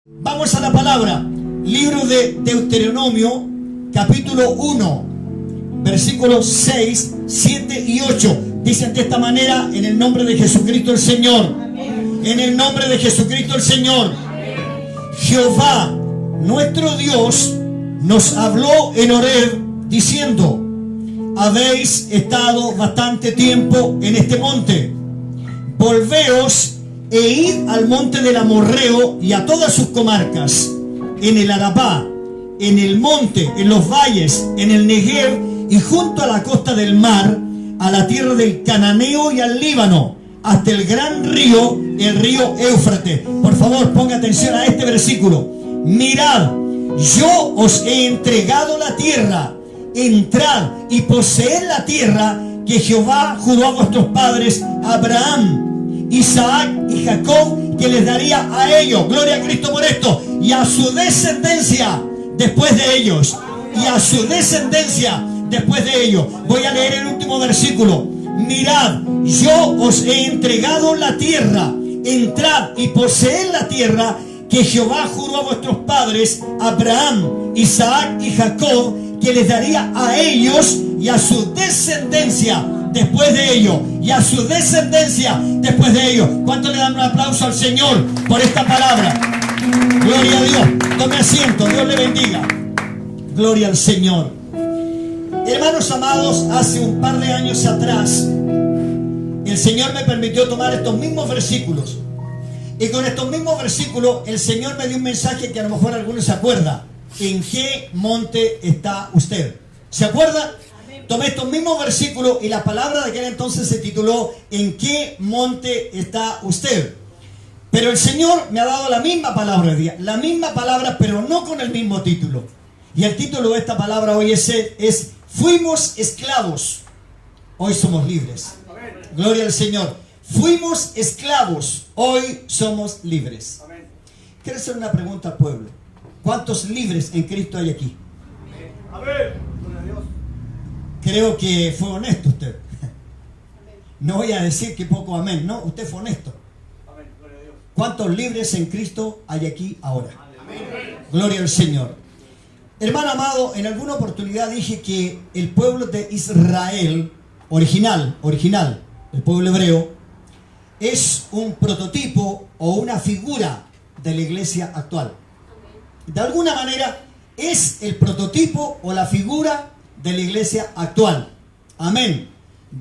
Vamos a la palabra. Libro de Deuteronomio, capítulo 1, versículos 6, 7 y 8. Dicen de esta manera: en el nombre de Jesucristo el Señor. En el nombre de Jesucristo el Señor. Jehová, nuestro Dios, nos habló en Horeb diciendo: habéis estado bastante tiempo en este monte. Volveos e id al monte del Amorreo y a todas sus comarcas, en el Arabá, en el monte, en los valles, en el Negev y junto a la costa del mar, a la tierra del Cananeo y al Líbano, hasta el gran río, el río Éufrates. Por favor, ponga atención a este versículo. Mirad, yo os he entregado la tierra. Entrad y poseed la tierra que Jehová juró a vuestros padres, Abraham, Isaac y Jacob, que les daría a ellos. Gloria a Cristo por esto. Y a su descendencia después de ellos. Y a su descendencia después de ellos. Voy a leer el último versículo. Mirad, yo os he entregado la tierra. Entrad y poseed la tierra que Jehová juró a vuestros padres, Abraham, Isaac y Jacob, que les daría a ellos y a su descendencia después de ellos, y a su descendencia después de ellos. ¿Cuánto le dan un aplauso al Señor por esta palabra? Gloria a Dios. Tome asiento, Dios le bendiga. Gloria al Señor. Hermanos amados, hace un par de años atrás el Señor me permitió tomar estos mismos versículos, y con estos mismos versículos el Señor me dio un mensaje que a lo mejor algunos se acuerdan. ¿En qué monte está usted? ¿Se acuerda? Tomé estos mismos versículos y la palabra de aquel entonces se tituló: ¿en qué monte está usted? Pero el Señor me ha dado la misma palabra hoy día, la misma palabra, pero no con el mismo título. Y el título de esta palabra hoy es fuimos esclavos, hoy somos libres. Gloria al Señor. Fuimos esclavos, hoy somos libres. Quiero hacer una pregunta al pueblo. ¿Cuántos libres en Cristo hay aquí? Amén. Creo que fue honesto usted. No voy a decir que poco amén, no, usted fue honesto. ¿Cuántos libres en Cristo hay aquí ahora? Gloria al Señor. Hermano amado, en alguna oportunidad dije que el pueblo de Israel, original, el pueblo hebreo, es un prototipo o una figura de la iglesia actual. De alguna manera es el prototipo o la figura de la iglesia actual. Amén.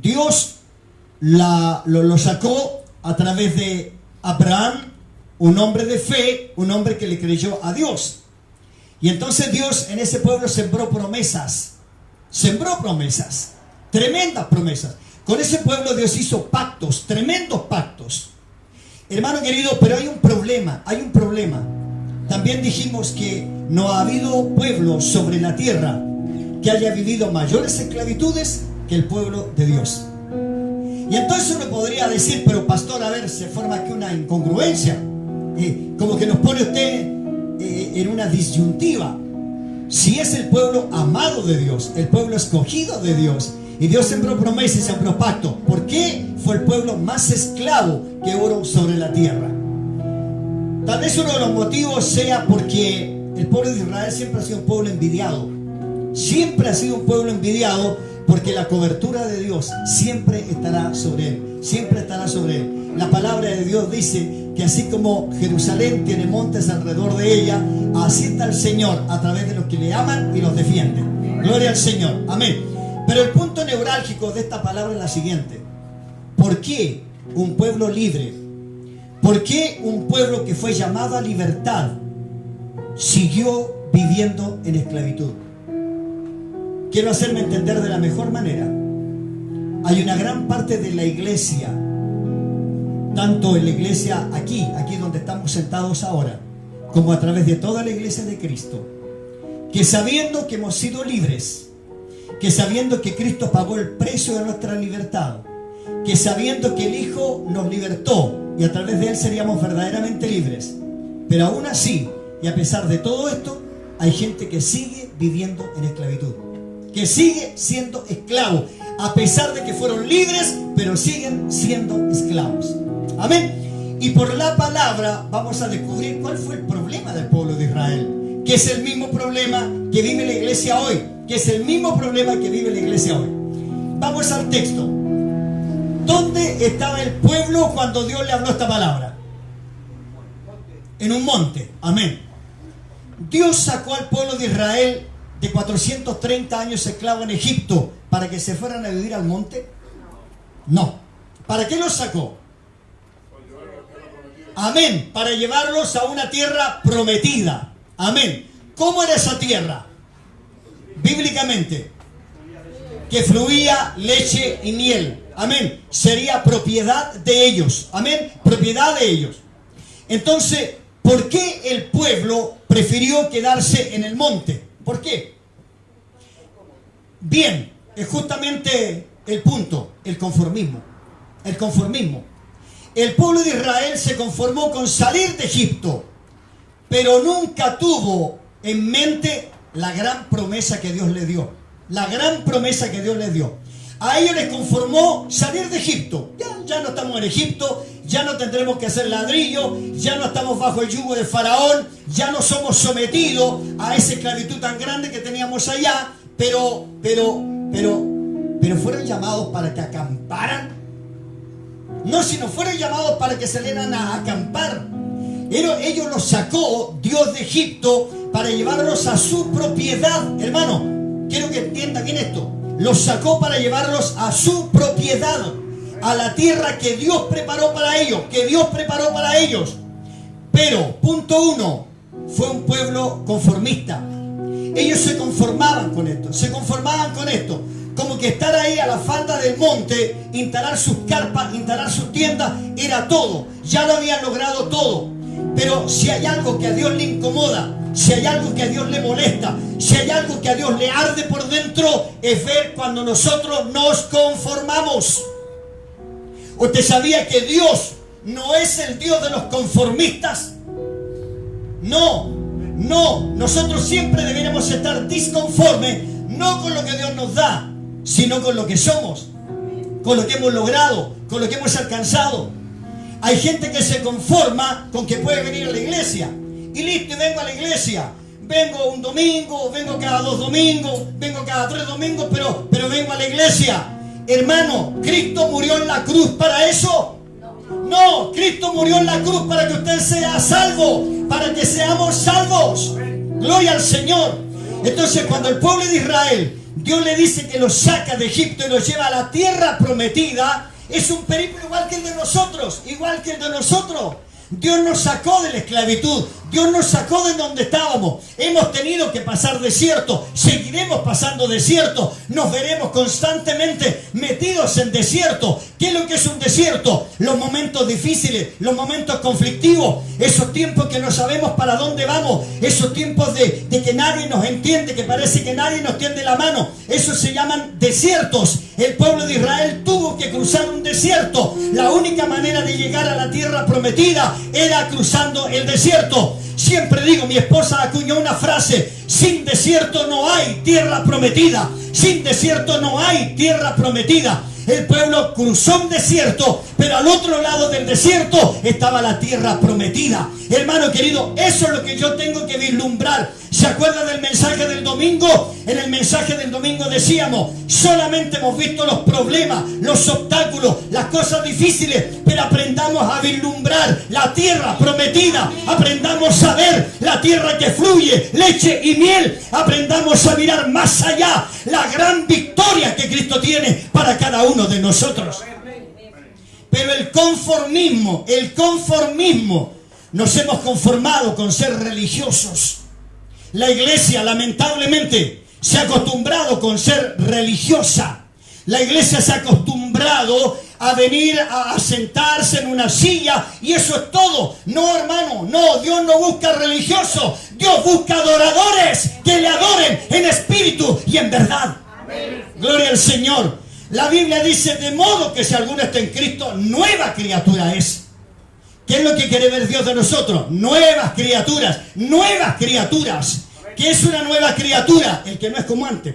Dios lo sacó a través de Abraham, un hombre de fe, un hombre que le creyó a Dios. Y entonces Dios en ese pueblo sembró promesas, tremendas promesas. Con ese pueblo Dios hizo pactos, tremendos pactos. Hermano querido, pero hay un problema. También dijimos que no ha habido pueblo sobre la tierra que haya vivido mayores esclavitudes que el pueblo de Dios. Y entonces uno podría decir: pero pastor, a ver, se forma aquí una incongruencia, como que nos pone usted en una disyuntiva. Si es el pueblo amado de Dios, el pueblo escogido de Dios, y Dios sembró promesas y sembró pactos, ¿por qué fue el pueblo más esclavo que hubo sobre la tierra? Tal vez uno de los motivos sea porque el pueblo de Israel siempre ha sido un pueblo envidiado. Siempre ha sido un pueblo envidiado, porque la cobertura de Dios siempre estará sobre él. La palabra de Dios dice que así como Jerusalén tiene montes alrededor de ella, así está el Señor a través de los que le aman y los defienden. Gloria al Señor. Amén. Pero el punto neurálgico de esta palabra es la siguiente: ¿por qué un pueblo libre? ¿Por qué un pueblo que fue llamado a libertad siguió viviendo en esclavitud? Quiero hacerme entender de la mejor manera. Hay una gran parte de la iglesia, tanto en la iglesia aquí donde estamos sentados ahora, como a través de toda la iglesia de Cristo, que sabiendo que hemos sido libres, que sabiendo que Cristo pagó el precio de nuestra libertad, que sabiendo que el Hijo nos libertó y a través de Él seríamos verdaderamente libres, pero aún así, y a pesar de todo esto, hay gente que sigue viviendo en esclavitud, que sigue siendo esclavo, a pesar de que fueron libres, pero siguen siendo esclavos. Amén. Y por la palabra vamos a descubrir cuál fue el problema del pueblo de Israel, que es el mismo problema que vive la iglesia hoy, que es el mismo problema que vive la iglesia hoy. Vamos al texto. ¿Dónde estaba el pueblo cuando Dios le habló esta palabra? En un monte. Amén. Dios sacó al pueblo de Israel de 430 años esclavo en Egipto para que se fueran a vivir al monte. No. ¿Para qué los sacó? Amén. Para llevarlos a una tierra prometida. Amén. ¿Cómo era esa tierra? Bíblicamente, que fluía leche y miel. Amén. Sería propiedad de ellos. Amén. Propiedad de ellos. Entonces, ¿por qué el pueblo prefirió quedarse en el monte? ¿Por qué? Bien, es justamente el punto, el conformismo. El conformismo. El pueblo de Israel se conformó con salir de Egipto, pero nunca tuvo en mente la gran promesa que Dios le dio. La gran promesa que Dios les dio. A ellos les conformó salir de Egipto. Ya no estamos en Egipto, ya no tendremos que hacer ladrillo, ya no estamos bajo el yugo de Faraón, ya no somos sometidos a esa esclavitud tan grande que teníamos allá, pero fueron llamados para que acamparan. No, sino fueron llamados para que salieran a acampar. Ellos los sacó Dios de Egipto para llevarlos a su propiedad. Hermano, quiero que entiendan bien esto. Los sacó para llevarlos a su propiedad, a la tierra que Dios preparó para ellos, Pero, punto uno, fue un pueblo conformista. Ellos se conformaban con esto, como que estar ahí a la falda del monte, instalar sus carpas, instalar sus tiendas, era todo. Ya lo habían logrado todo. Pero si hay algo que a Dios le incomoda, si hay algo que a Dios le molesta, si hay algo que a Dios le arde por dentro, es ver cuando nosotros nos conformamos. ¿Usted sabía que Dios no es el Dios de los conformistas? No. Nosotros siempre deberíamos estar disconformes, no con lo que Dios nos da, sino con lo que somos, con lo que hemos logrado, con lo que hemos alcanzado. Hay gente que se conforma con que puede venir a la iglesia. Y listo, vengo a la iglesia. Vengo un domingo, vengo cada 2 domingos, vengo cada 3 domingos, pero vengo a la iglesia. Hermano, ¿Cristo murió en la cruz para eso? No, Cristo murió en la cruz para que usted sea salvo, para que seamos salvos. Gloria al Señor. Entonces, cuando el pueblo de Israel, Dios le dice que los saca de Egipto y los lleva a la tierra prometida, es un periplo igual que el de nosotros, Dios nos sacó de la esclavitud, Dios nos sacó de donde estábamos. Hemos tenido que pasar desierto, seguiremos pasando desierto, nos veremos constantemente metidos en desierto. ¿Qué es lo que es un desierto? Los momentos difíciles, los momentos conflictivos, esos tiempos que no sabemos para dónde vamos, esos tiempos de que nadie nos entiende, que parece que nadie nos tiende la mano. Esos se llaman desiertos. El pueblo de Israel tuvo que cruzar un desierto. La única manera de llegar a la tierra prometida era cruzando el desierto. Siempre digo, mi esposa acuñó una frase: sin desierto no hay tierra prometida. Sin desierto no hay tierra prometida. El pueblo cruzó un desierto, pero al otro lado del desierto estaba la tierra prometida. Hermano querido, eso es lo que yo tengo que vislumbrar. ¿Se acuerda del mensaje del domingo? En el mensaje del domingo decíamos, solamente hemos visto los problemas, los obstáculos, las cosas difíciles, pero aprendamos a vislumbrar la tierra prometida. Aprendamos a ver la tierra que fluye leche y miel. Aprendamos a mirar más allá la gran victoria que Cristo tiene para cada uno de nosotros. Pero el conformismo, nos hemos conformado con ser religiosos. La iglesia, lamentablemente, se ha acostumbrado con ser religiosa. La iglesia se ha acostumbrado a venir a sentarse en una silla y eso es todo. No, hermano, no, Dios no busca religiosos. Dios busca adoradores que le adoren en espíritu y en verdad. Amén. Gloria al Señor. La Biblia dice, de modo que si alguno está en Cristo, nueva criatura es. ¿Qué es lo que quiere ver Dios de nosotros? Nuevas criaturas, nuevas criaturas. ¿Qué es una nueva criatura? El que no es como antes.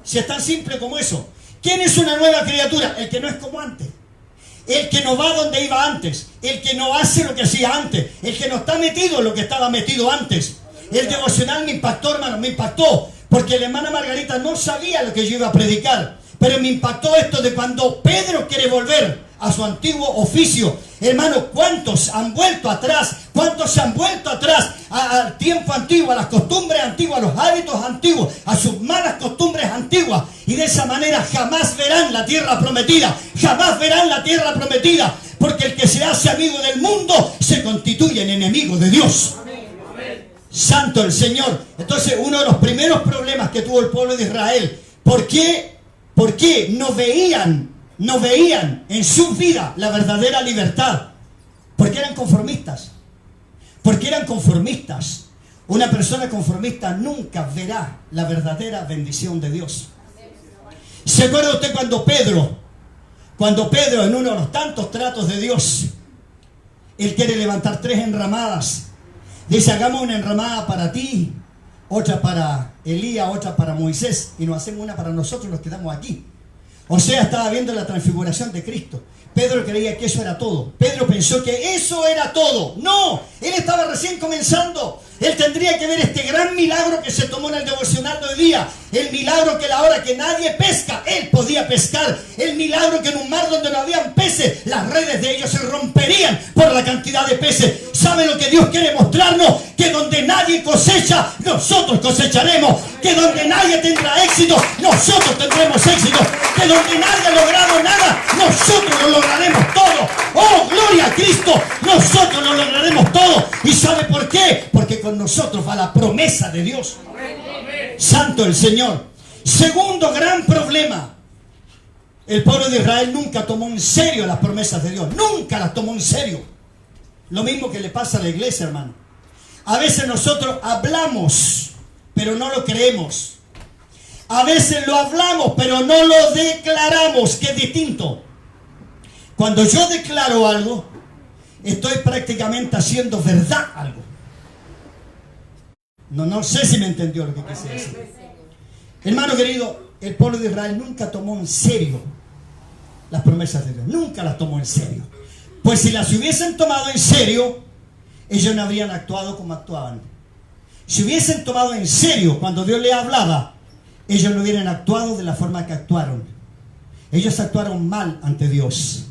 Si es tan simple como eso. ¿Quién es una nueva criatura? El que no es como antes. El que no va donde iba antes, el que no hace lo que hacía antes, el que no está metido en lo que estaba metido antes. El devocional me impactó, hermano, me impactó, porque la hermana Margarita no sabía lo que yo iba a predicar, pero me impactó esto de cuando Pedro quiere volver a su antiguo oficio. Hermano, ¿cuántos han vuelto atrás? ¿Cuántos se han vuelto atrás al tiempo antiguo, a las costumbres antiguas, a los hábitos antiguos, a sus malas costumbres antiguas? Y de esa manera jamás verán la tierra prometida, jamás verán la tierra prometida, porque el que se hace amigo del mundo se constituye en enemigo de Dios. Santo el Señor. Entonces, uno de los primeros problemas que tuvo el pueblo de Israel, ¿por qué no veían en su vida la verdadera libertad? Porque eran conformistas. Porque eran conformistas. Una persona conformista nunca verá la verdadera bendición de Dios. ¿Se acuerda usted cuando Pedro en uno de los tantos tratos de Dios, él quiere levantar 3 enramadas? Dice, hagamos una enramada para ti, otra para Elías, otra para Moisés, y nos hacemos una para nosotros, nos quedamos aquí. O sea, estaba viendo la transfiguración de Cristo. Pedro creía que eso era todo. Pedro pensó que eso era todo. No, él estaba recién comenzando. Él tendría que ver este gran milagro que se tomó en el devocional de hoy día. El milagro que a la hora que nadie pesca, él podía pescar. El milagro que en un mar donde no habían peces, las redes de ellos se romperían por la cantidad de peces. ¿Sabe lo que Dios quiere mostrarnos? Que donde nadie cosecha, nosotros cosecharemos. Que donde nadie tendrá éxito, nosotros tendremos éxito. Que donde nadie ha logrado nada, nosotros lo lograremos todo. ¡Oh, gloria a Cristo! Nosotros lo lograremos todo. ¿Y sabe por qué? Porque con nosotros va la promesa de Dios. Santo el Señor. Segundo gran problema. El pueblo de Israel nunca tomó en serio las promesas de Dios. Nunca las tomó en serio. Lo mismo que le pasa a la iglesia, hermano. A veces nosotros hablamos, pero no lo creemos. A veces lo hablamos, pero no lo declaramos, que es distinto. Cuando yo declaro algo, estoy prácticamente haciendo verdad algo. No sé si me entendió lo que quise decir. Hermano querido, el pueblo de Israel nunca tomó en serio las promesas de Dios. Nunca las tomó en serio. Pues si las hubiesen tomado en serio, ellos no habrían actuado como actuaban. Si hubiesen tomado en serio cuando Dios les hablaba, ellos no hubieran actuado de la forma que actuaron. Ellos actuaron mal ante Dios,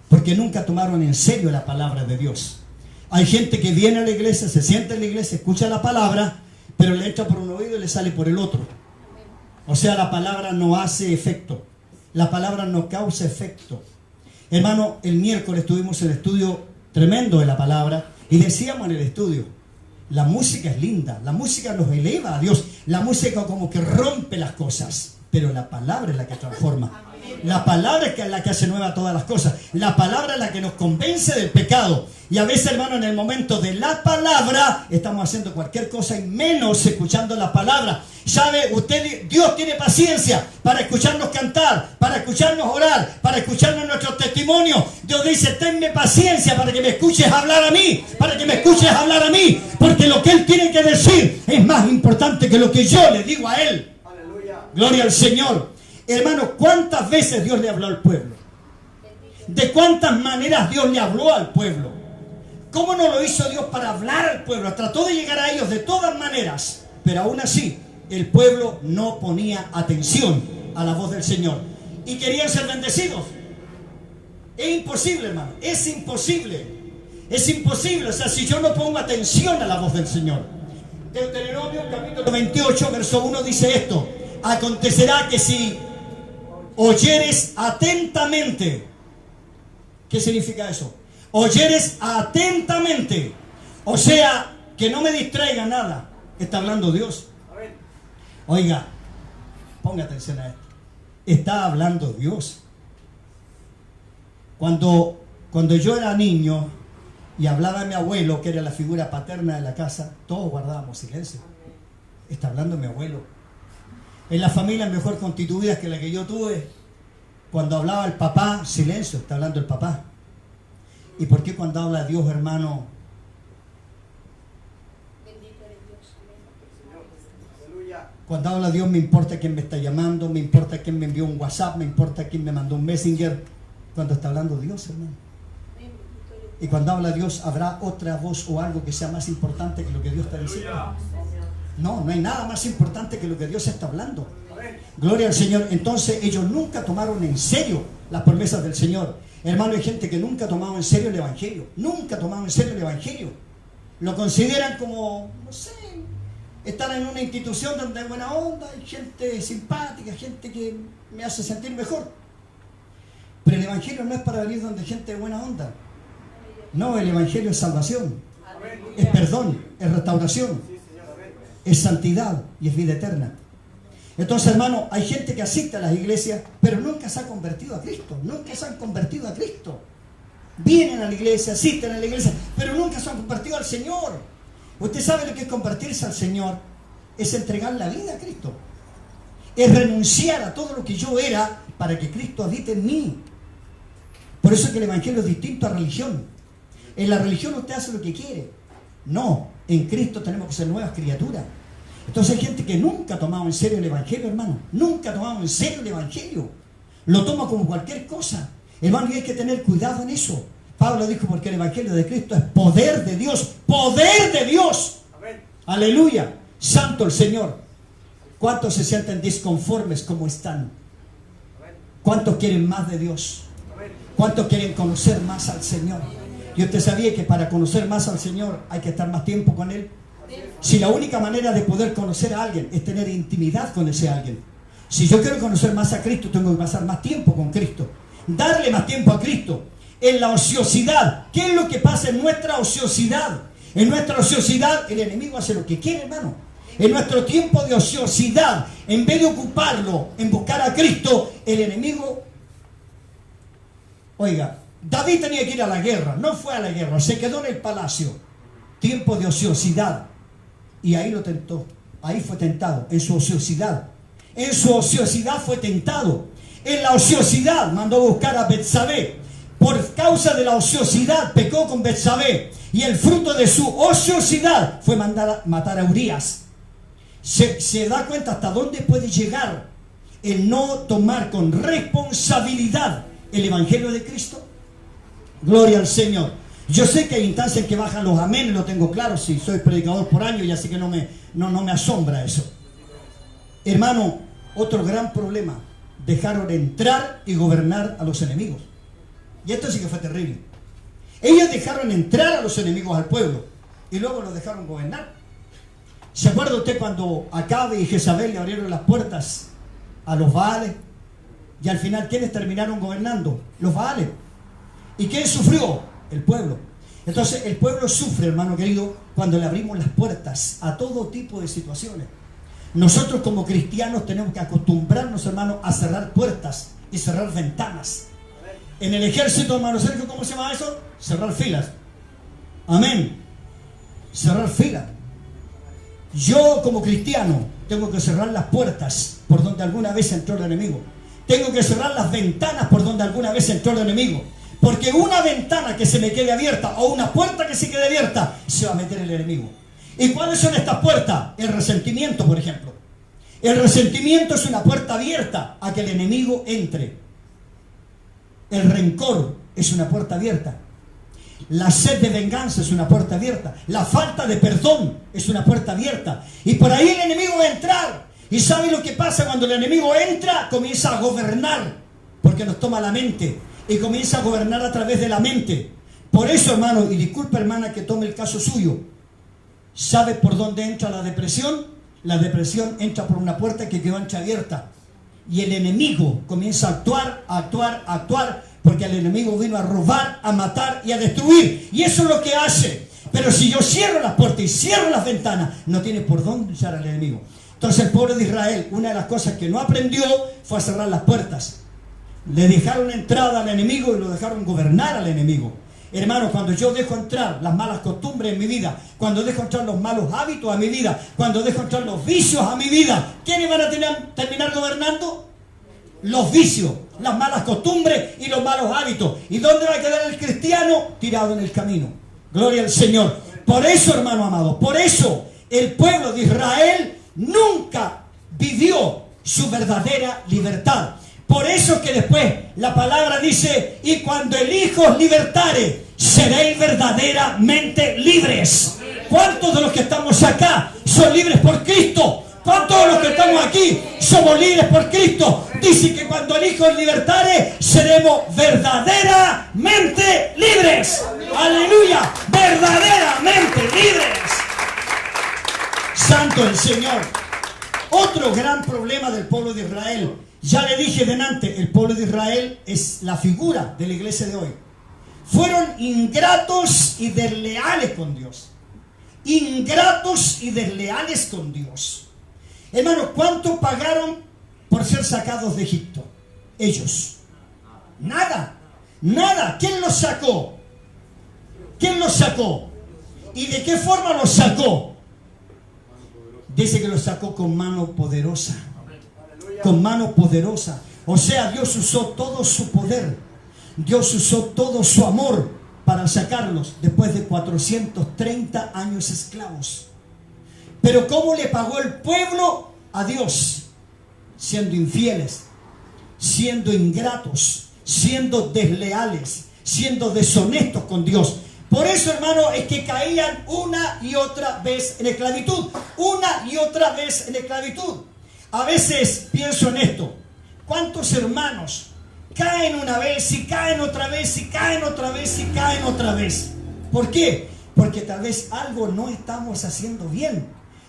porque nunca tomaron en serio la palabra de Dios. Hay gente que viene a la iglesia, se sienta en la iglesia, escucha la palabra, pero le entra por un oído y le sale por el otro. O sea, la palabra no hace efecto. La palabra no causa efecto. Hermano, el miércoles tuvimos el estudio tremendo de la palabra y decíamos en el estudio, la música es linda, la música nos eleva a Dios, la música como que rompe las cosas, pero la palabra es la que transforma. La palabra es la que hace nueva todas las cosas. La palabra es la que nos convence del pecado. Y a veces, hermano, en el momento de la palabra estamos haciendo cualquier cosa y menos escuchando la palabra. ¿Sabe? Dios tiene paciencia para escucharnos cantar, para escucharnos orar, para escucharnos nuestros testimonios. Dios dice, tenme paciencia para que me escuches hablar a mí, para que me escuches hablar a mí, porque lo que Él tiene que decir es más importante que lo que yo le digo a Él. Aleluya. Gloria al Señor. Hermano, ¿cuántas veces Dios le habló al pueblo? ¿De cuántas maneras Dios le habló al pueblo? ¿Cómo no lo hizo Dios para hablar al pueblo? Trató de llegar a ellos de todas maneras, pero aún así el pueblo no ponía atención a la voz del Señor y querían ser bendecidos. Es imposible, hermano, es imposible. Es imposible, o sea, si yo no pongo atención a la voz del Señor. Deuteronomio capítulo 28, verso 1 dice esto: acontecerá que si oyeres atentamente. ¿Qué significa eso? Oyeres atentamente. O sea, que no me distraiga nada. Está hablando Dios. Oiga, ponga atención a esto. Está hablando Dios. Cuando yo era niño y hablaba a mi abuelo, que era la figura paterna de la casa, todos guardábamos silencio. Está hablando mi abuelo. En las familias mejor constituidas que la que yo tuve, cuando hablaba el papá, silencio, está hablando el papá. ¿Y por qué cuando habla Dios, hermano? Bendito eres Dios. Cuando habla Dios, me importa quién me está llamando, me importa quién me envió un WhatsApp, me importa quién me mandó un Messenger. cuando está hablando Dios, hermano. Y cuando habla Dios, ¿habrá otra voz o algo que sea más importante que lo que Dios está diciendo? No, no hay nada más importante que lo que Dios está hablando. Gloria al Señor. Entonces ellos nunca tomaron en serio las promesas del Señor. Hermano, hay gente que nunca ha tomado en serio el Evangelio. Nunca ha tomado en serio el Evangelio. Lo consideran como, no sé, están en una institución donde hay buena onda, hay gente simpática, gente que me hace sentir mejor. Pero el Evangelio no es para venir donde hay gente de buena onda. No, el Evangelio es salvación, es perdón, es restauración, es santidad y es vida eterna. Entonces, hermano, hay gente que asiste a las iglesias, pero nunca se ha convertido a Cristo. Nunca se han convertido a Cristo. Vienen a la iglesia, asisten a la iglesia, pero nunca se han convertido al Señor. Usted sabe lo que es convertirse al Señor. Es entregar la vida a Cristo. Es renunciar a todo lo que yo era para que Cristo habite en mí. Por eso es que el Evangelio es distinto a religión. En la religión usted hace lo que quiere. No, en Cristo tenemos que ser nuevas criaturas. Entonces hay gente que nunca ha tomado en serio el Evangelio, hermano. Nunca ha tomado en serio el Evangelio. Lo toma como cualquier cosa. Hermano, y hay que tener cuidado en eso. Pablo dijo, porque el Evangelio de Cristo es poder de Dios. ¡Poder de Dios! Amén. Aleluya. Santo el Señor. ¿Cuántos se sienten disconformes como están? ¿Cuántos quieren más de Dios? ¿Cuántos quieren conocer más al Señor? ¿Y usted sabía que para conocer más al Señor hay que estar más tiempo con Él? Si la única manera de poder conocer a alguien es tener intimidad con ese alguien. Si yo quiero conocer más a Cristo, tengo que pasar más tiempo con Cristo. Darle más tiempo a Cristo. En la ociosidad. ¿Qué es lo que pasa en nuestra ociosidad? En nuestra ociosidad el enemigo hace lo que quiere, hermano. En nuestro tiempo de ociosidad, en vez de ocuparlo en buscar a Cristo, el enemigo... Oiga, David tenía que ir a la guerra, no fue a la guerra, se quedó en el palacio. Tiempo de ociosidad. Y ahí lo tentó, ahí fue tentado, en su ociosidad. En su ociosidad fue tentado. En la ociosidad mandó a buscar a Betsabé. Por causa de la ociosidad pecó con Betsabé. Y el fruto de su ociosidad fue matar a Urías. ¿Se da cuenta hasta dónde puede llegar el no tomar con responsabilidad el Evangelio de Cristo? Gloria al Señor. Yo sé que hay instancias en que bajan los amenes, lo tengo claro, si soy predicador por años, y así que no me asombra eso. Hermano, otro gran problema, dejaron entrar y gobernar a los enemigos. Y esto sí que fue terrible. Ellos dejaron entrar a los enemigos al pueblo y luego los dejaron gobernar. ¿Se acuerda usted cuando Acabe y Jezabel le abrieron las puertas a los Baales? Y al final, ¿quiénes terminaron gobernando? Los Baales. ¿Y quién sufrió? El pueblo. Entonces el pueblo sufre, hermano querido, cuando le abrimos las puertas a todo tipo de situaciones. Nosotros como cristianos tenemos que acostumbrarnos, hermano, a cerrar puertas y cerrar ventanas. En el ejército, hermano Sergio, ¿cómo se llama eso? Cerrar filas. Amén. Cerrar filas. Yo como cristiano tengo que cerrar las puertas por donde alguna vez entró el enemigo. Tengo que cerrar las ventanas por donde alguna vez entró el enemigo. Porque una ventana que se me quede abierta o una puerta que se quede abierta, se va a meter el enemigo. ¿Y cuáles son estas puertas? El resentimiento, por ejemplo. El resentimiento es una puerta abierta a que el enemigo entre. El rencor es una puerta abierta. La sed de venganza es una puerta abierta. La falta de perdón es una puerta abierta. Y por ahí el enemigo va a entrar. ¿Y sabe lo que pasa cuando el enemigo entra? Comienza a gobernar, porque nos toma la mente. Y comienza a gobernar a través de la mente. Por eso, hermano, y disculpa, hermana, que tome el caso suyo. ¿Sabe por dónde entra la depresión? La depresión entra por una puerta que quedó entreabierta. Y el enemigo comienza a actuar, porque el enemigo vino a robar, a matar y a destruir. Y eso es lo que hace. Pero si yo cierro las puertas y cierro las ventanas, no tiene por dónde echar al enemigo. Entonces el pueblo de Israel, una de las cosas que no aprendió fue a cerrar las puertas. Le dejaron entrada al enemigo y lo dejaron gobernar al enemigo. Hermano, cuando yo dejo entrar las malas costumbres en mi vida, cuando dejo entrar los malos hábitos a mi vida, cuando dejo entrar los vicios a mi vida, ¿quiénes van a terminar gobernando? Los vicios, las malas costumbres y los malos hábitos. ¿Y dónde va a quedar el cristiano? Tirado en el camino. Gloria al Señor. Por eso, hermano amado, por eso el pueblo de Israel nunca vivió su verdadera libertad. Por eso que después la palabra dice, y cuando el Hijo os libertare, seréis verdaderamente libres. ¿Cuántos de los que estamos acá son libres por Cristo? ¿Cuántos de los que estamos aquí somos libres por Cristo? Dice que cuando el Hijo os libertare, seremos verdaderamente libres. Aleluya, verdaderamente libres. Santo el Señor. Otro gran problema del pueblo de Israel. Ya le dije delante, el pueblo de Israel es la figura de la iglesia de hoy. Fueron ingratos y desleales con Dios. Ingratos y desleales con Dios. Hermanos, ¿cuánto pagaron por ser sacados de Egipto? Ellos. Nada. Nada. ¿Quién los sacó? ¿Quién los sacó? ¿Y de qué forma los sacó? Dice que los sacó con mano poderosa. Con mano poderosa. O sea, Dios usó todo su poder. Dios usó todo su amor para sacarlos después de 430 años esclavos. Pero ¿cómo le pagó el pueblo a Dios? Siendo infieles, siendo ingratos, siendo desleales, siendo deshonestos con Dios. Por eso, hermano, es que caían una y otra vez en esclavitud. Una y otra vez en esclavitud. A veces pienso en esto. ¿Cuántos hermanos caen una vez y caen otra vez y caen otra vez y caen otra vez? ¿Por qué? Porque tal vez algo no estamos haciendo bien.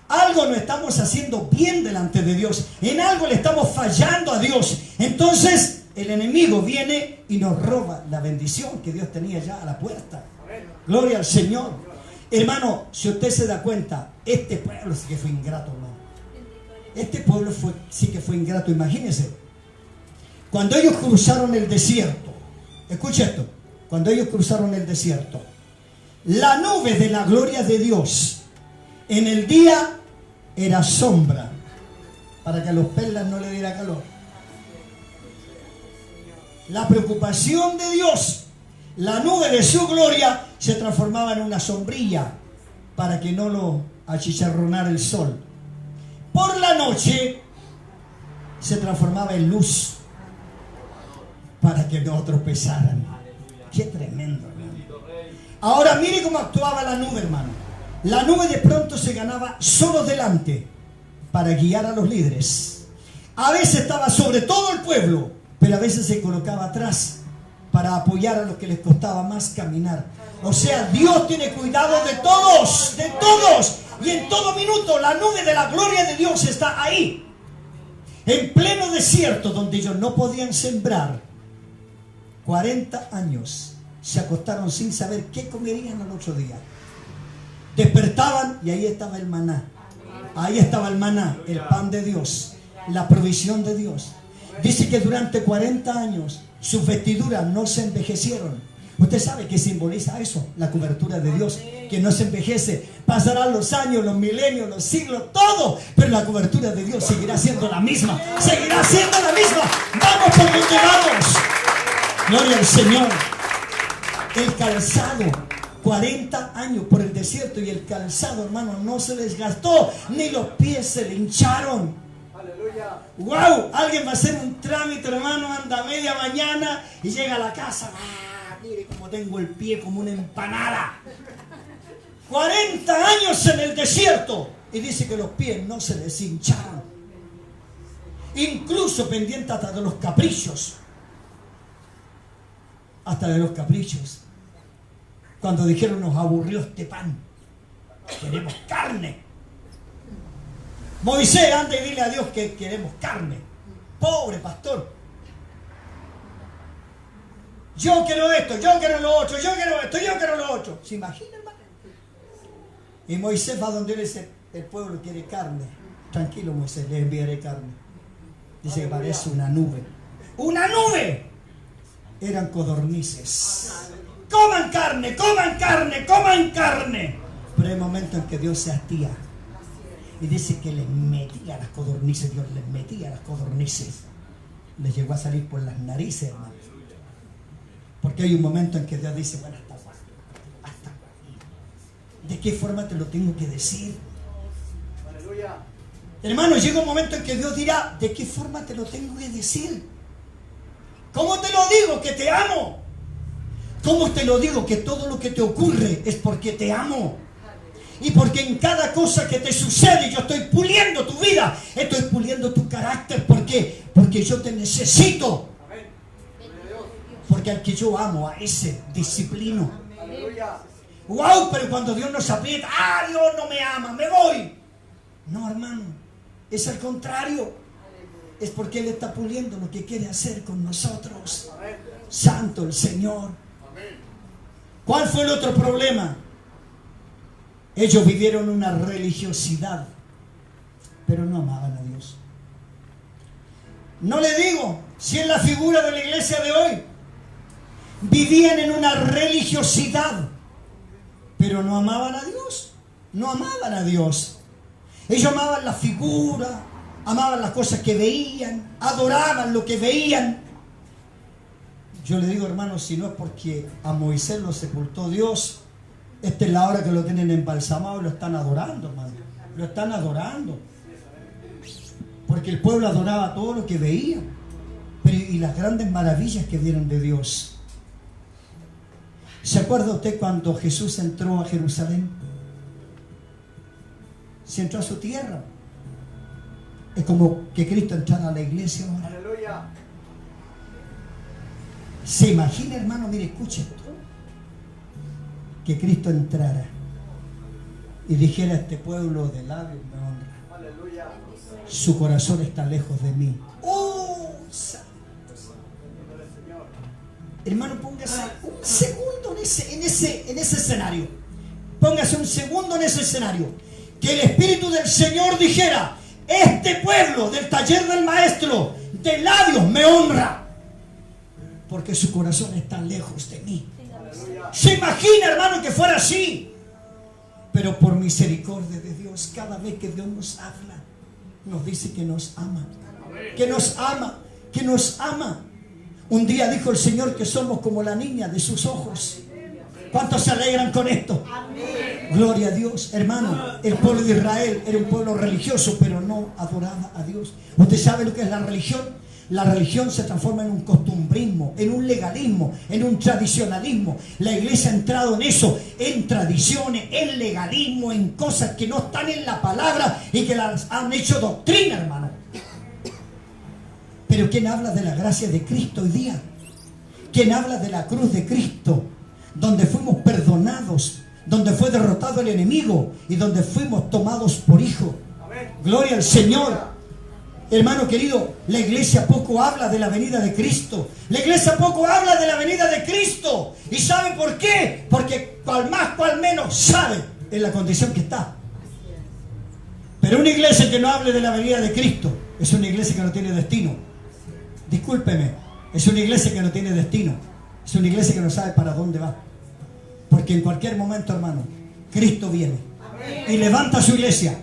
Algo no estamos haciendo bien delante de Dios. En algo le estamos fallando a Dios. Entonces el enemigo viene y nos roba la bendición que Dios tenía ya a la puerta. Gloria al Señor. Hermano, si usted se da cuenta, este pueblo sí que fue ingrato, hermano. Este pueblo sí que fue ingrato. Imagínense, cuando ellos cruzaron el desierto, escucha esto, cuando ellos cruzaron el desierto, la nube de la gloria de Dios en el día era sombra para que a los perlas no le diera calor. La preocupación de Dios, la nube de su gloria se transformaba en una sombrilla para que no lo achicharronara el sol. Por la noche se transformaba en luz para que no tropezaran. Qué tremendo, hermano. Ahora mire cómo actuaba la nube, hermano. La nube de pronto se ganaba solo delante para guiar a los líderes. A veces estaba sobre todo el pueblo, pero a veces se colocaba atrás para apoyar a los que les costaba más caminar. O sea, Dios tiene cuidado de todos, de todos. Y en todo minuto la nube de la gloria de Dios está ahí. En pleno desierto donde ellos no podían sembrar. 40 años se acostaron sin saber qué comerían al otro día. Despertaban y ahí estaba el maná. Ahí estaba el maná, el pan de Dios, la provisión de Dios. Dice que durante 40 años sus vestiduras no se envejecieron. Usted sabe qué simboliza eso, la cobertura de Dios, que no se envejece. Pasarán los años, los milenios, los siglos, todo, pero la cobertura de Dios seguirá siendo la misma. Seguirá siendo la misma. Vamos por donde vamos. Gloria al Señor. El calzado, 40 años por el desierto, y el calzado, hermano, no se desgastó, ni los pies se le hincharon. Aleluya. Wow, alguien va a hacer un trámite, hermano, anda a media mañana y llega a la casa. Mire cómo tengo el pie como una empanada. 40 años en el desierto. Y dice que los pies no se les hincharon. Incluso pendiente hasta de los caprichos. Hasta de los caprichos. Cuando dijeron, nos aburrió este pan, queremos carne. Moisés, anda y dile a Dios que queremos carne. Pobre pastor. Yo quiero esto, yo quiero lo otro, yo quiero esto, yo quiero lo otro. ¿Se imagina, hermano? Y Moisés va donde él dice, el pueblo quiere carne. Tranquilo, Moisés, le enviaré carne. Dice que parece una nube. ¡Una nube! Eran codornices. Coman carne, coman carne, coman carne. Pero hay momentos en que Dios se hastía. Y dice que les metía las codornices. Dios les metía las codornices. Les llegó a salir por las narices, hermano. Porque hay un momento en que Dios dice, bueno, hasta. ¿De qué forma te lo tengo que decir? Aleluya. Hermano, llega un momento en que Dios dirá, ¿de qué forma te lo tengo que decir? ¿Cómo te lo digo que te amo? ¿Cómo te lo digo que todo lo que te ocurre es porque te amo? Y porque en cada cosa que te sucede yo estoy puliendo tu vida, estoy puliendo tu carácter. ¿Por qué? Porque yo te necesito. Porque al que yo amo, a ese disciplino. Wow, pero cuando Dios nos aprieta, Dios no me ama, me voy. No, hermano, es al contrario. Es porque Él está puliendo lo que quiere hacer con nosotros. Santo el Señor. ¿Cuál fue el otro problema? Ellos vivieron una religiosidad, pero no amaban a Dios. No le digo, si es la figura de la iglesia de hoy, vivían en una religiosidad, pero no amaban a Dios. No amaban a Dios. Ellos amaban la figura, amaban las cosas que veían, adoraban lo que veían. Yo le digo, hermano, si no es porque a Moisés lo sepultó Dios, esta es la hora que lo tienen embalsamado y lo están adorando, hermano. Lo están adorando. Porque el pueblo adoraba todo lo que veía. Pero y las grandes maravillas que vieron de Dios. ¿Se acuerda usted cuando Jesús entró a Jerusalén? Se entró a su tierra. Es como que Cristo entrara a la iglesia ahora. Aleluya. ¿Se imagina, hermano? Mire, escuche esto. Que Cristo entrara y dijera a este pueblo de labios me honra. Aleluya. Su corazón está lejos de mí. ¡Oh! Santo. Hermano, póngase un segundo en ese escenario. Póngase un segundo en ese escenario. Que el Espíritu del Señor dijera: este pueblo del taller del maestro de labios me honra, porque su corazón está lejos de mí. Se imagina, hermano, que fuera así. Pero por misericordia de Dios, cada vez que Dios nos habla, nos dice que nos ama. Que nos ama, que nos ama. Un día dijo el Señor que somos como la niña de sus ojos. ¿Cuántos se alegran con esto? Gloria a Dios. Hermano, el pueblo de Israel era un pueblo religioso, pero no adoraba a Dios. ¿Usted sabe lo que es la religión? La religión se transforma en un costumbrismo, en un legalismo, en un tradicionalismo. La iglesia ha entrado en eso, en tradiciones, en legalismo, en cosas que no están en la palabra y que las han hecho doctrina, hermano. Pero ¿quién habla de la gracia de Cristo hoy día? ¿Quién habla de la cruz de Cristo? Donde fuimos perdonados, donde fue derrotado el enemigo y donde fuimos tomados por hijo. Gloria al Señor. Hermano querido, la iglesia poco habla de la venida de Cristo. La iglesia poco habla de la venida de Cristo. ¿Y sabe por qué? Porque cual más, cual menos sabe en la condición que está. Pero una iglesia que no hable de la venida de Cristo es una iglesia que no tiene destino. Discúlpeme, es una iglesia que no tiene destino. Es una iglesia que no sabe para dónde va. Porque en cualquier momento, hermano, Cristo viene y levanta su iglesia.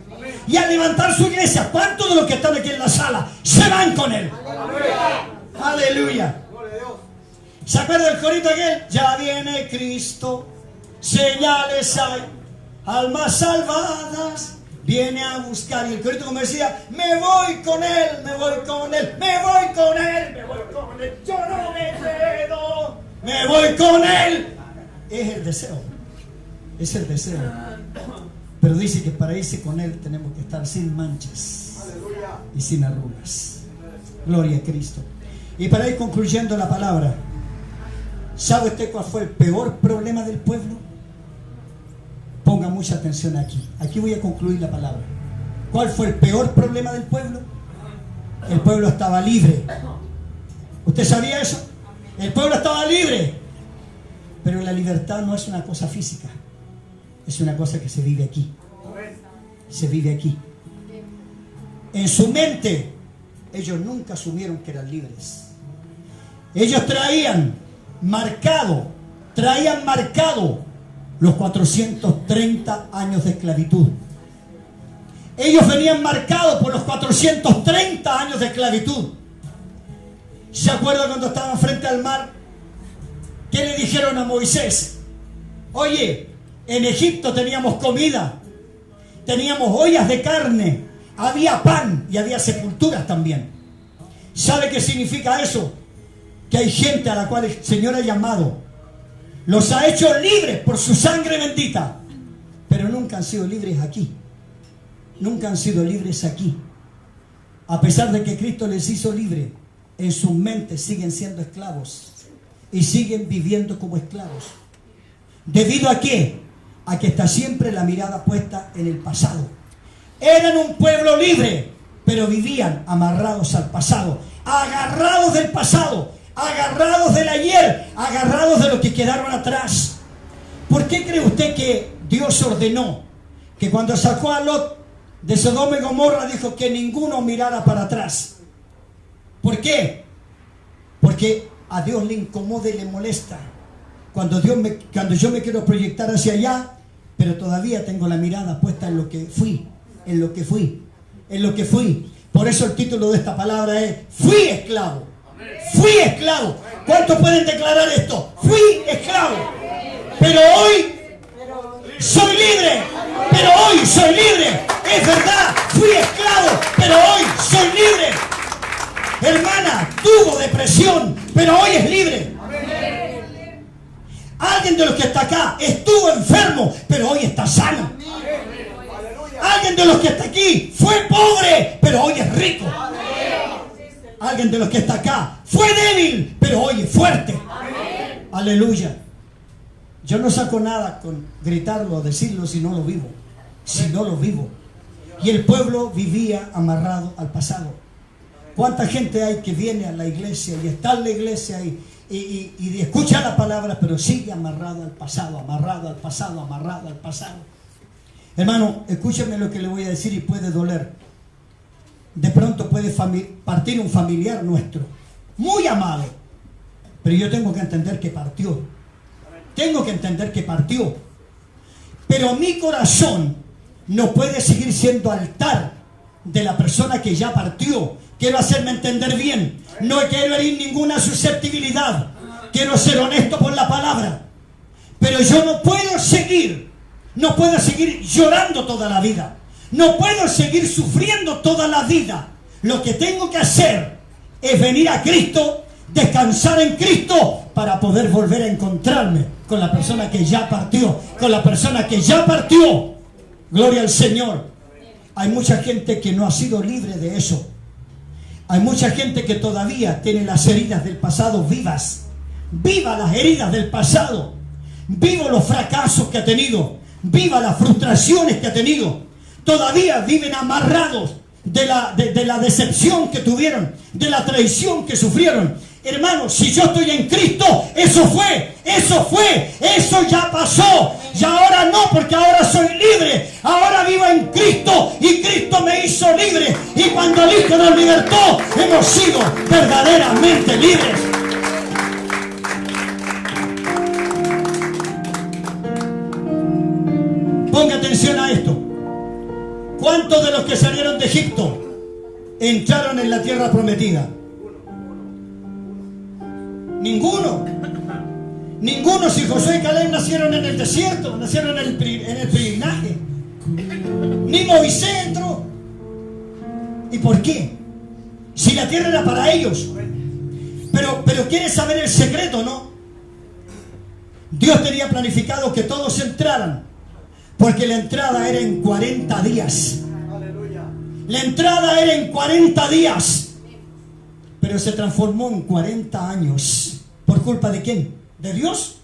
Y al levantar su iglesia, ¿cuántos de los que están aquí en la sala se van con Él? Aleluya. Aleluya. ¿Se acuerda del corito aquel? Ya viene Cristo, señales hay, almas salvadas, viene a buscar. Y el corito como decía, me voy con Él, me voy con Él, me voy con Él, me voy con Él, yo no me quedo, me voy con Él. Es el deseo, es el deseo. Pero dice que para irse con Él tenemos que estar sin manchas y sin arrugas. Gloria a Cristo. Y para ir concluyendo la palabra, ¿sabe usted cuál fue el peor problema del pueblo? Ponga mucha atención aquí. Aquí voy a concluir la palabra. ¿Cuál fue el peor problema del pueblo? El pueblo estaba libre. ¿Usted sabía eso? El pueblo estaba libre. Pero la libertad no es una cosa física. Es una cosa que se vive aquí. Se vive aquí. En su mente, ellos nunca asumieron que eran libres. Ellos traían marcado los 430 años de esclavitud. Ellos venían marcados por los 430 años de esclavitud. ¿Se acuerdan cuando estaban frente al mar? ¿Qué le dijeron a Moisés? Oye, en Egipto teníamos comida, teníamos ollas de carne, había pan y había sepulturas también. ¿Sabe qué significa eso? que hay gente a la cual el Señor ha llamado, los ha hecho libres por su sangre bendita, pero nunca han sido libres aquí. Nunca han sido libres aquí. A pesar de que Cristo les hizo libres, en sus mentes siguen siendo esclavos y siguen viviendo como esclavos. ¿Debido a qué? A que está siempre la mirada puesta en el pasado. Eran un pueblo libre, pero vivían amarrados al pasado, agarrados del pasado, agarrados del ayer, agarrados de lo que quedaron atrás. ¿Por qué cree usted que Dios ordenó que cuando sacó a Lot de Sodoma y Gomorra dijo que ninguno mirara para atrás? ¿Por qué? Porque a Dios le incomoda y le molesta cuando yo me quiero proyectar hacia allá, pero todavía tengo la mirada puesta en lo que fui, en lo que fui, en lo que fui. Por eso el título de esta palabra es: fui esclavo. Fui esclavo. ¿Cuántos pueden declarar esto? Fui esclavo, pero hoy soy libre. Pero hoy soy libre. Es verdad, fui esclavo, pero hoy soy libre. Hermana, tuvo depresión, pero hoy es libre. Alguien de los que está acá estuvo enfermo, pero hoy está sano. Alguien de los que está aquí fue pobre, pero hoy es rico. Alguien de los que está acá fue débil, pero hoy es fuerte. Aleluya. Yo no saco nada con gritarlo o decirlo si no lo vivo. Si no lo vivo. Y el pueblo vivía amarrado al pasado. ¿Cuánta gente hay que viene a la iglesia y está en la iglesia y escucha la palabra, pero sigue amarrado al pasado, amarrado al pasado, amarrado al pasado? Hermano, escúcheme lo que le voy a decir y puede doler. De pronto puede partir un familiar nuestro, muy amado, pero yo tengo que entender que partió. Tengo que entender que partió. Pero mi corazón no puede seguir siendo altar de la persona que ya partió. Quiero hacerme entender bien. No quiero herir ninguna susceptibilidad. Quiero ser honesto por la palabra. Pero yo no puedo seguir llorando toda la vida. No puedo seguir sufriendo toda la vida. Lo que tengo que hacer es venir a Cristo, descansar en Cristo, para poder volver a encontrarme con la persona que ya partió. Con la persona que ya partió. Gloria al Señor. Hay mucha gente que no ha sido libre de eso. Hay mucha gente que todavía tiene las heridas del pasado vivas. Viva las heridas del pasado. Vivo los fracasos que ha tenido. Viva las frustraciones que ha tenido. Todavía viven amarrados de la decepción que tuvieron, de la traición que sufrieron. Hermanos, si yo estoy en Cristo, eso ya pasó. Y ahora no, porque ahora soy libre. Ahora vivo en Cristo y Cristo me hizo libre. Y cuando el Hijo nos libertó, hemos sido verdaderamente libres. Ponga atención a esto. ¿Cuántos de los que salieron de Egipto entraron en la tierra prometida? Ninguno. Ninguno. Si Josué y Caleb nacieron en el desierto, nacieron en el peregrinaje. Ni Moisés entró. ¿Y por qué? Si la tierra era para ellos. Pero ¿quieres saber el secreto, no? Dios tenía planificado que todos entraran, porque la entrada era en 40 días. La entrada era en 40 días. Pero se transformó en 40 años. ¿Por culpa de quién? ¿De Dios?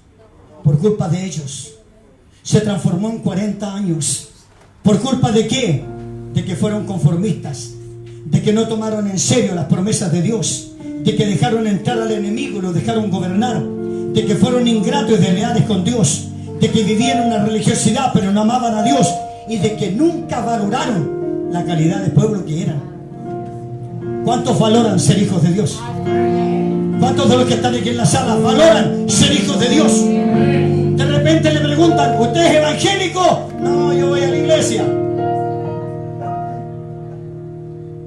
Por culpa de ellos. Se transformó en 40 años. ¿Por culpa de qué? De que fueron conformistas. De que no tomaron en serio las promesas de Dios. De que dejaron entrar al enemigo y lo dejaron gobernar. De que fueron ingratos y desleales con Dios. De que vivían una religiosidad pero no amaban a Dios. Y de que nunca valoraron la calidad de pueblo que eran. ¿Cuántos valoran ser hijos de Dios? ¿Cuántos de los que están aquí en la sala valoran ser hijos de Dios? De repente le preguntan: ¿usted es evangélico? No, yo voy a la iglesia.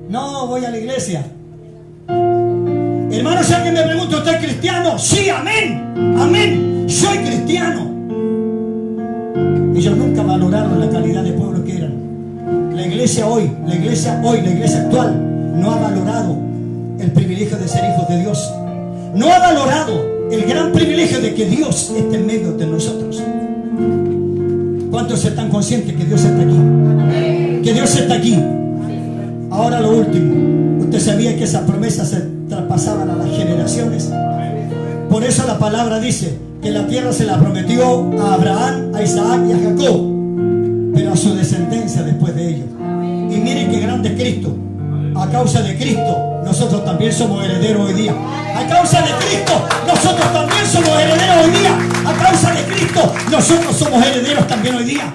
No, voy a la iglesia. Hermano, si alguien me pregunta: ¿usted es cristiano? Sí, amén. Amén. Soy cristiano. Ellos nunca valoraron la calidad de pueblo que eran. La iglesia actual no ha valorado el privilegio de ser hijos de Dios. no ha valorado el gran privilegio de que Dios esté en medio de nosotros. ¿Cuántos están conscientes que Dios está aquí? Que Dios está aquí. Ahora lo último, ¿usted sabía que esas promesas se traspasaban a las generaciones? Por eso la palabra dice que la tierra se la prometió a Abraham, a Isaac y a Jacob, pero a su descendencia después de ellos. Y miren qué grande es Cristo. A causa de Cristo, nosotros también somos herederos hoy día. A causa de Cristo, nosotros también somos herederos hoy día. A causa de Cristo, nosotros somos herederos también hoy día.